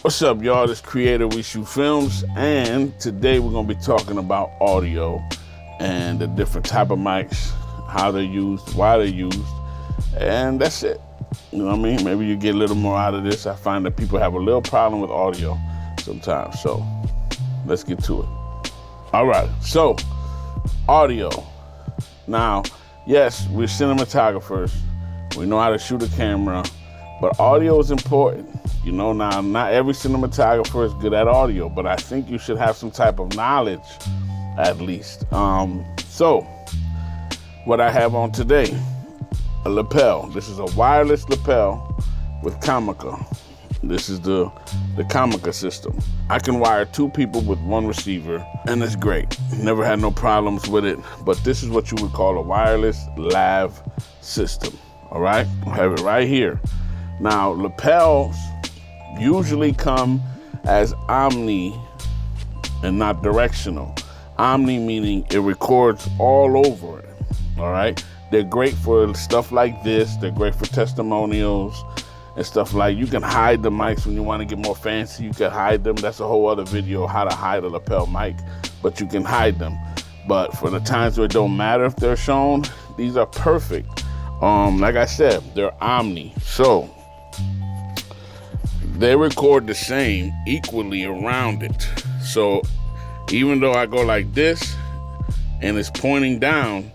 What's up, y'all? This Creator We Shoot Films, and today we're gonna be talking about audio and the different type of mics, how they're used, why they're used, and that's it. You know what I mean? Maybe you get a little more out of this. I find that people have a little problem with audio sometimes, so let's get to it. All right, so audio. Now, yes, we're cinematographers. We know how to shoot a camera, but audio is important. You know, now, not every cinematographer is good at audio, but I think you should have some type of knowledge, at least. So, what I have on today, a lapel. This is a wireless lapel with Comica. This is the Comica system. I can wire two people with one receiver, and it's great. Never had no problems with it, but this is what you would call a wireless lav system, all right? I have it right here. Now, lapels usually come as omni and not directional. Omni meaning it records all over it, all right? They're great for stuff like this. They're great for testimonials and stuff like, you can hide the mics when you want to get more fancy. You can hide them. That's a whole other video, how to hide a lapel mic, but you can hide them. But for the times where it don't matter if they're shown, these are perfect. Like I said, they're omni. So they record the same equally around it. So even though I go like this and it's pointing down,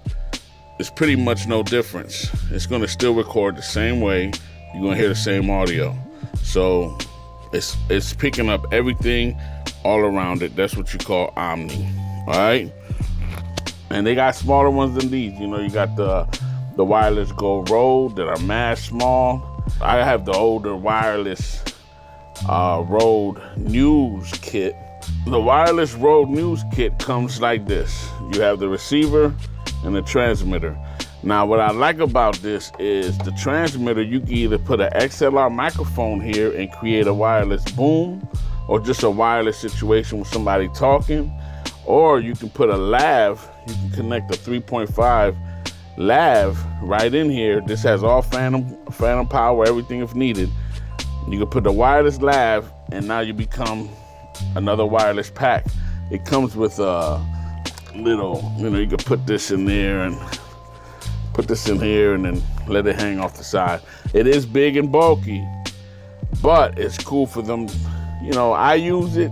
it's pretty much no difference. It's gonna still record the same way. You're gonna hear the same audio. So it's picking up everything all around it. That's what you call omni, all right? And they got smaller ones than these. You know, you got the wireless Go Rode that are mad small. I have the older wireless Rode News kit. The wireless Rode News kit comes like this. You have the receiver and the transmitter. Now, what I like about this is the transmitter, you can either put an XLR microphone here and create a wireless boom, or just a wireless situation with somebody talking, or you can put a lav. You can connect a 3.5 lav right in here. This has all phantom power, everything if needed. You can put the wireless lav, and now you become another wireless pack. It comes with a little, you know, you can put this in there and put this in here and then let it hang off the side. It is big and bulky, but it's cool for them. You know, I use it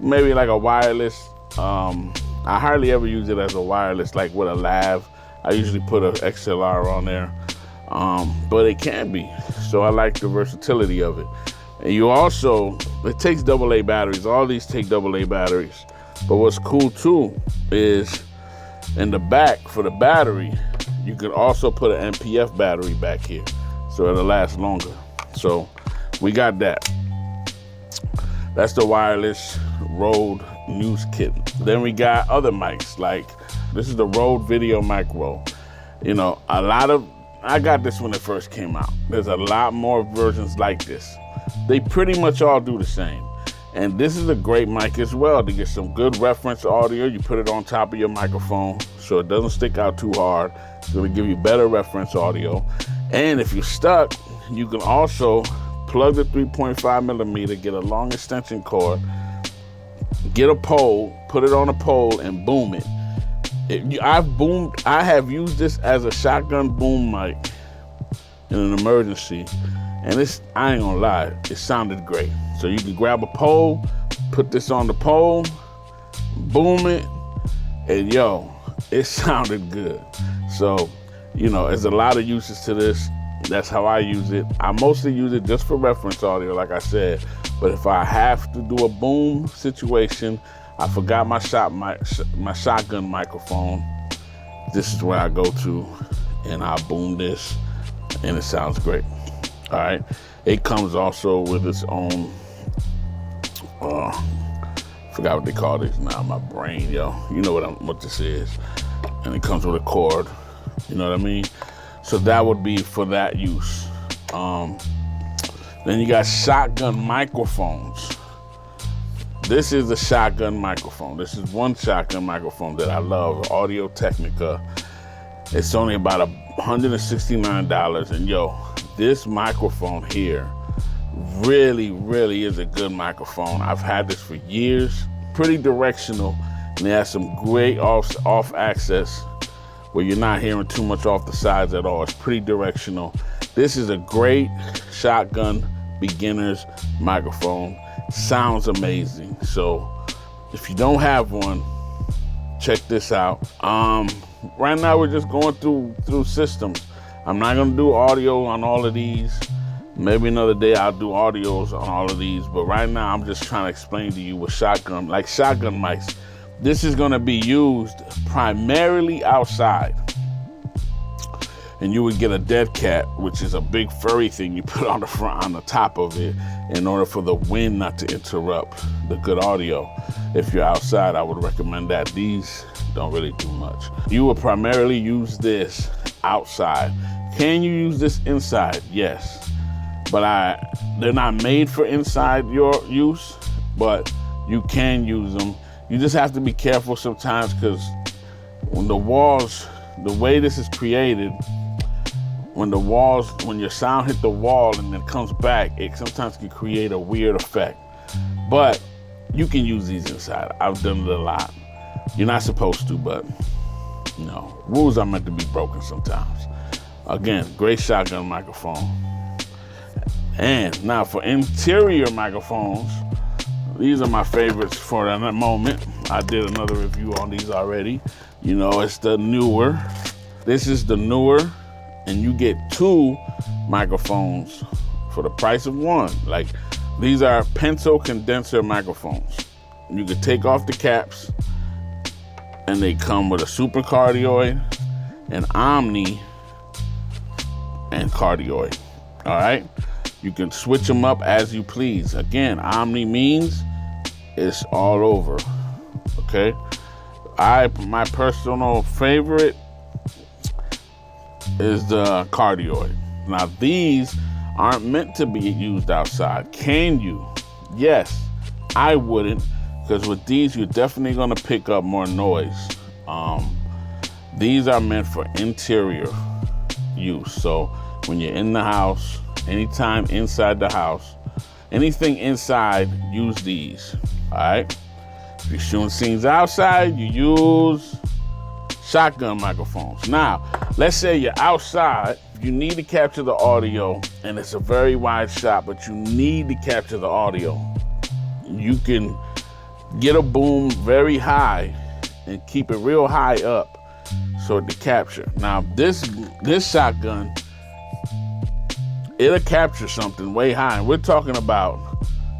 maybe like a wireless. I hardly ever use it as a wireless, like with a lav. I usually put an XLR on there, but it can be. So I like the versatility of it. And you also, it takes AA batteries. All these take AA batteries. But what's cool too is in the back for the battery, you can also put an NPF battery back here, so it'll last longer. So we got that. That's the wireless Rode News kit. Then we got other mics, like this is the Rode Video Micro. You know, I got this when it first came out. There's a lot more versions like this. They pretty much all do the same. And this is a great mic as well to get some good reference audio. You put it on top of your microphone so it doesn't stick out too hard. It's gonna give you better reference audio. And if you're stuck, you can also plug the 3.5 millimeter, get a long extension cord, get a pole, put it on a pole and boom it. I have used this as a shotgun boom mic in an emergency, and I ain't gonna lie, it sounded great. So you can grab a pole, put this on the pole, boom it, and yo, it sounded good. So, you know, there's a lot of uses to this. That's how I use it. I mostly use it just for reference audio, like I said. But if I have to do a boom situation, I forgot my shotgun microphone, this is where I go to, and I boom this, and it sounds great. All right. It comes also with its own, forgot what they call this now, my brain, yo. You know what this is. And it comes with a cord, you know what I mean? So that would be for that use. Then you got shotgun microphones. This is a shotgun microphone. This is one shotgun microphone that I love, Audio Technica. It's only about $169, and yo, this microphone here really, really is a good microphone. I've had this for years. Pretty directional, and it has some great off access where you're not hearing too much off the sides at all. It's pretty directional. This is a great shotgun beginner's microphone. Sounds amazing. So if you don't have one, check this out. Right now we're just going through systems. I'm not gonna do audio on all of these. Maybe another day I'll do audios on all of these, but right now I'm just trying to explain to you what shotgun mics. This is gonna be used primarily outside. And you would get a dead cat, which is a big furry thing you put on the top of it in order for the wind not to interrupt the good audio. If you're outside, I would recommend that. These don't really do much. You will primarily use this outside. Can you use this inside? Yes. But they're not made for inside your use, but you can use them. You just have to be careful sometimes, because when the way this is created, when your sound hit the wall and then comes back, it sometimes can create a weird effect. But you can use these inside. I've done it a lot. You're not supposed to, but rules are meant to be broken sometimes. Again, great shotgun microphone. And now for interior microphones, these are my favorites for the moment. I did another review on these already. It's the newer. This is the newer, and you get 2 microphones for the price of 1. Like, these are pencil condenser microphones. You can take off the caps, and they come with a super cardioid, an omni, and cardioid. All right? You can switch them up as you please. Again, omni means it's all over. Okay? My personal favorite is the cardioid. Now, these aren't meant to be used outside. Can you? Yes. I wouldn't, because with these, you're definitely going to pick up more noise. These are meant for interior use. So when you're in the house, anytime inside the house, anything inside, use these. All right? If you're shooting scenes outside, you use shotgun microphones. Now, let's say you're outside, you need to capture the audio, and it's a very wide shot, but you need to capture the audio. You can get a boom very high and keep it real high up so to capture. Now, this shotgun, it'll capture something way high, and we're talking about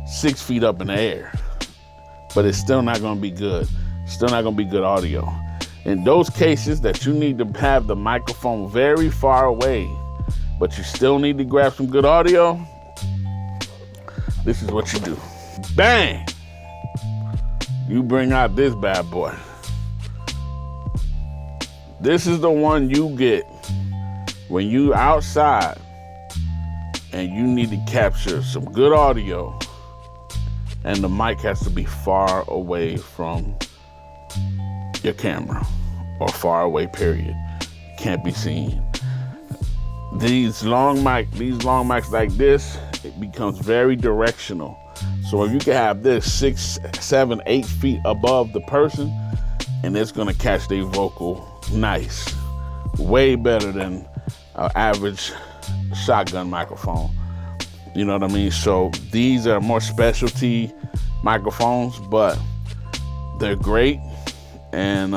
6 feet up in the air, but it's still not going to be good. Still not going to be good audio. In those cases that you need to have the microphone very far away, but you still need to grab some good audio, this is what you do. Bang! You bring out this bad boy. This is the one you get when you outside and you need to capture some good audio, and the mic has to be far away from your camera, or far away, period. Can't be seen. These long mics like this, it becomes very directional. So if you can have this 6, 7, 8 feet above the person, and it's gonna catch their vocal nice. Way better than an average shotgun microphone. You know what I mean? So these are more specialty microphones, but they're great. And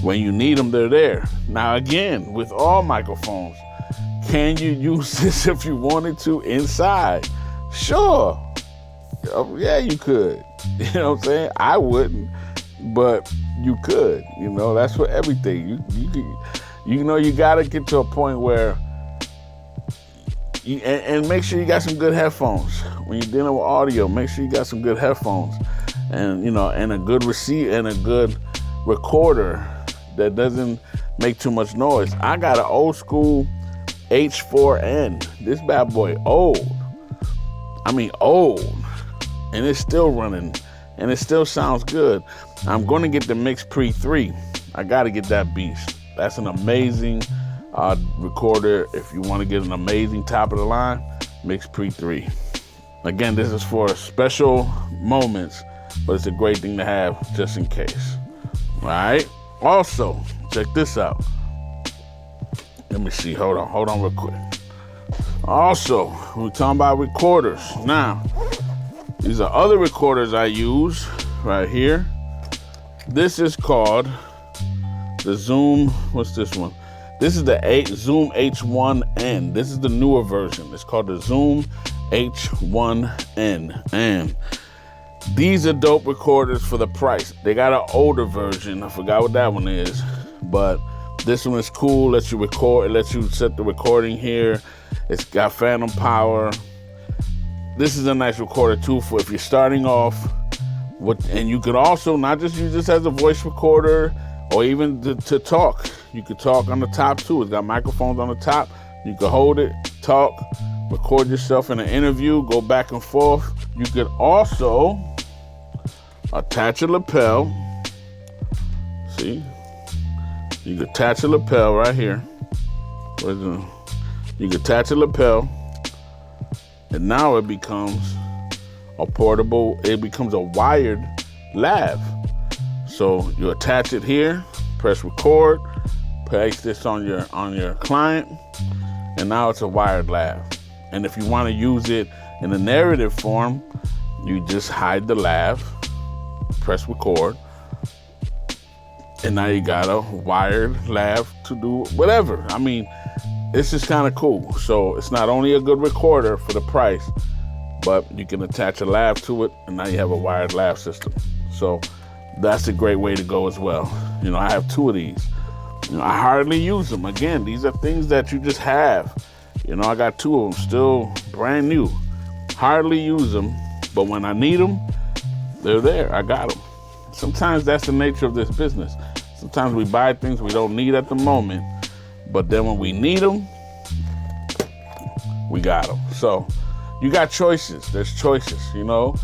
when you need them, they're there. Now, again, with all microphones, can you use this if you wanted to inside? Sure. Yeah, you could. You know what I'm saying? I wouldn't, but you could. That's for everything. You got to get to a point where and make sure you got some good headphones. When you're dealing with audio, make sure you got some good headphones, and and a good receiver and a good recorder that doesn't make too much noise. I got an old school H4n. This bad boy old. I mean old. And it's still running, and it still sounds good. I'm going to get the Mix Pre 3. I got to get that beast. That's an amazing recorder. If you want to get an amazing top of the line, Mix Pre 3. Again, this is for special moments, but it's a great thing to have just in case. All right. Also, check this out. Let me see. Hold on real quick. Also, we're talking about recorders. Now, these are other recorders I use right here. This is called the Zoom. What's this one? This is the Zoom H1N. This is the newer version. It's called the Zoom H1N. And these are dope recorders for the price. They got an older version. I forgot what that one is. But this one is cool. Lets you record. It lets you set the recording here. It's got phantom power. This is a nice recorder too for if you're starting off. And you could also not just use this as a voice recorder or even to talk. You could talk on the top too. It's got microphones on the top. You could hold it, talk, record yourself in an interview, go back and forth. You could also attach a lapel. See? You could attach a lapel right here. You could attach a lapel, and now it becomes a portable, it becomes a wired lav. So you attach it here, press record, place this on your client, and now it's a wired lav. And if you want to use it in a narrative form, you just hide the lav, press record, and now you got a wired lav to do whatever. I mean, it's just kind of cool. So it's not only a good recorder for the price, but you can attach a lav to it, and now you have a wired lav system. So that's a great way to go as well. You know, I have 2 of these. You know, I hardly use them. Again, these are things that you just have. You know, I got 2 of them, still brand new. Hardly use them, but when I need them, they're there. I got them. Sometimes that's the nature of this business. Sometimes we buy things we don't need at the moment, but then when we need them, we got them. So you got choices. There's choices, you know.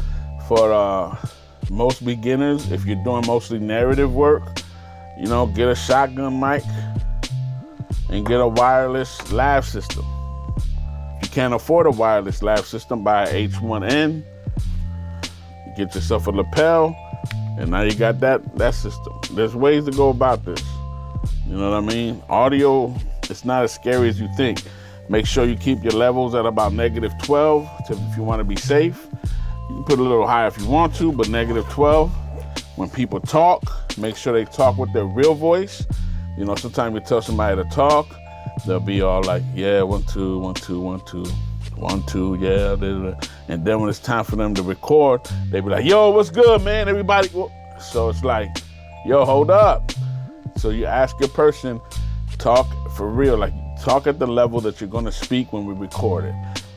For most beginners, if you're doing mostly narrative work, you know, get a shotgun mic and get a wireless lav system. If you can't afford a wireless lav system, buy an H1N. Get yourself a lapel, and now you got that system. There's ways to go about this. You know what I mean? Audio, it's not as scary as you think. Make sure you keep your levels at about -12 if you want to be safe. You can put a little higher if you want to, but -12. When people talk, make sure they talk with their real voice. You know, sometimes you tell somebody to talk, they'll be all like, yeah, 1, 2, 1, 2, 1, 2, 1, 2, yeah. And then when it's time for them to record, they be like, yo, what's good, man? Everybody. So it's like, yo, hold up. So you ask your person, talk for real, like talk at the level that you're going to speak when we record it.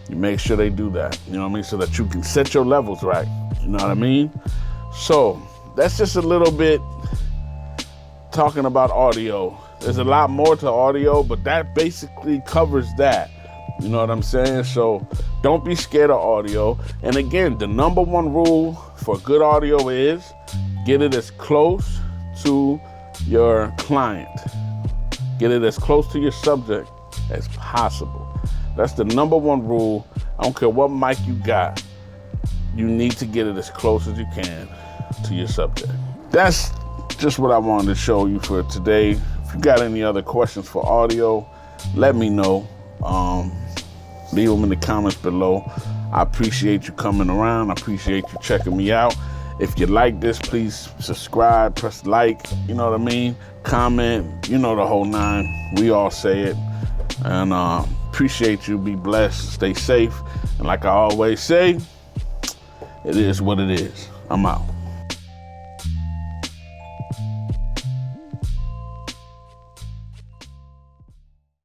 You make sure they do that, you know what I mean? So that you can set your levels right. You know what I mean? So that's just a little bit talking about audio. There's a lot more to audio, but that basically covers that. You know what I'm saying? So don't be scared of audio. And again, the number 1 rule for good audio is get it as close to your client. Get it as close to your subject as possible. That's the number 1 rule. I don't care what mic you got. You need to get it as close as you can to your subject. That's just what I wanted to show you for today. If you got any other questions for audio, let me know. Leave them in the comments below. I appreciate you coming around. I appreciate you checking me out. If you like this, please subscribe, press like, you know what I mean? Comment, you know the whole 9. We all say it. And appreciate you. Be blessed. Stay safe. And like I always say, it is what it is. I'm out.